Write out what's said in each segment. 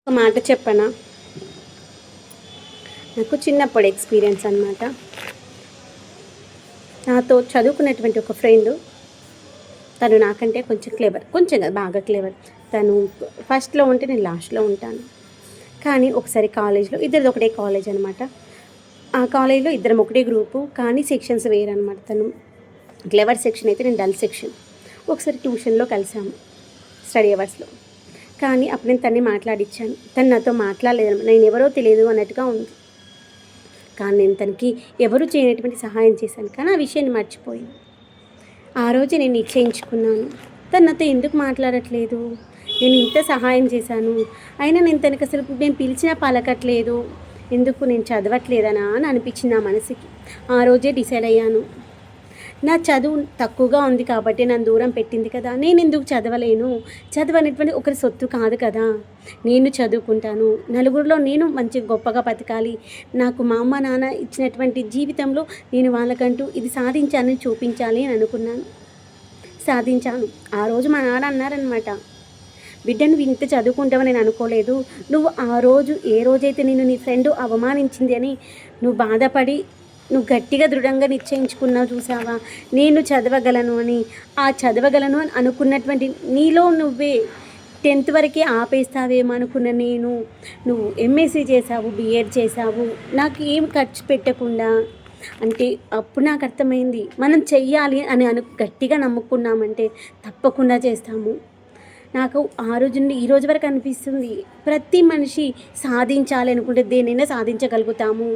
ఒక మాట చెప్పనా? నాకు చిన్నప్పుడు ఎక్స్పీరియన్స్ అనమాట. నాతో చదువుకున్నటువంటి ఒక ఫ్రెండు, తను నాకంటే కొంచెం క్లెవర్, కొంచెం కాదు బాగా క్లెవర్. తను ఫస్ట్‌లో ఉంటే నేను లాస్ట్‌లో ఉంటాను. కానీ ఒకసారి కాలేజ్‌లో ఇద్దరిది ఒకటే కాలేజ్ అనమాట. ఆ కాలేజ్‌లో ఇద్దరం ఒకటే గ్రూపు, కానీ సెక్షన్స్ వేరనమాట. తను క్లెవర్ సెక్షన్ అయితే నేను డల్ సెక్షన్. ఒకసారి ట్యూషన్‌లో కలిసాము స్టడీ అవర్స్‌లో. కానీ అప్పుడు నేను తన్ని మాట్లాడిచ్చాను. తను నాతో మాట్లాడలేదనమాట. నేనెవరో తెలియదు అన్నట్టుగా ఉంది. కానీ నేను తనకి ఎవరు చేయనటువంటి సహాయం చేశాను. కానీ ఆ విషయాన్ని మర్చిపోయింది. ఆ రోజే నేను నిశ్చయించుకున్నాను, తను నాతో ఎందుకు మాట్లాడట్లేదు, నేను ఇంత సహాయం చేశాను, అయినా నేను తనకి అసలు నేను పిలిచినా పలకట్లేదు, ఎందుకు నేను చదవట్లేదనా అని అనిపించింది నా మనసుకి. ఆ రోజే డిసైడ్ అయ్యాను, నా చదువు తక్కువగా ఉంది కాబట్టి నన్ను దూరం పెట్టింది కదా, నేను ఎందుకు చదవలేను, చదువు అనేటువంటి ఒకరి సొత్తు కాదు కదా, నేను చదువుకుంటాను, నలుగురిలో నేను మంచి గొప్పగా బతకాలి, నాకు మా అమ్మ నాన్న ఇచ్చినటువంటి జీవితంలో నేను వాళ్ళకంటూ ఇది సాధించానని చూపించాలి అని అనుకున్నాను. సాధించాను. ఆ రోజు మా నాన్న అన్నారనమాట, బిడ్డ నువ్వు ఇంత చదువుకుంటావని నేను అనుకోలేదు, నువ్వు ఆ రోజు ఏ రోజైతే నేను నీ ఫ్రెండు అవమానించింది అని నువ్వు బాధపడి నువ్వు గట్టిగా దృఢంగా నిశ్చయించుకున్నావు చూసావా, నేను చదవగలను అని. ఆ చదవగలను అని అనుకున్నటువంటి నీలో నువ్వే 10th వరకే ఆపేస్తావేమో అనుకున్న నేను, నువ్వు ఎంఎస్సీ చేసావు, బీఎడ్ చేసావు, నాకు ఏం ఖర్చు పెట్టకుండా. అంటే అప్పుడు నాకు అర్థమైంది, మనం చెయ్యాలి అని గట్టిగా నమ్ముకున్నామంటే తప్పకుండా చేస్తాము. నాకు ఆ రోజు నుండి ఈ రోజు వరకు అనిపిస్తుంది, ప్రతి మనిషి సాధించాలి అనుకుంటే దేనైనా సాధించగలుగుతాము.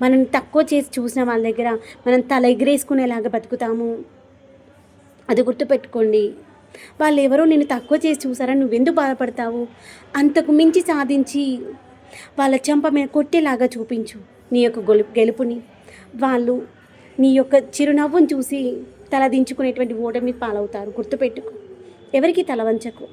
మనం తక్కువ చేసి చూసిన వాళ్ళ దగ్గర మనం తల ఎగిరేసుకునేలాగా బతుకుతాము. అది గుర్తుపెట్టుకోండి. వాళ్ళు ఎవరో నిన్ను తక్కువ చేసి చూసారని నువ్వెందుకు బాధపడతావు? అంతకు మించి సాధించి వాళ్ళ చెంప మీద కొట్టేలాగా చూపించు నీ యొక్క గెలుపుని. వాళ్ళు నీ యొక్క చిరునవ్వును చూసి తలదించుకునేటువంటి ఓటమి పాలవుతారు. గుర్తుపెట్టుకో. ఎవరికి తల వంచకు.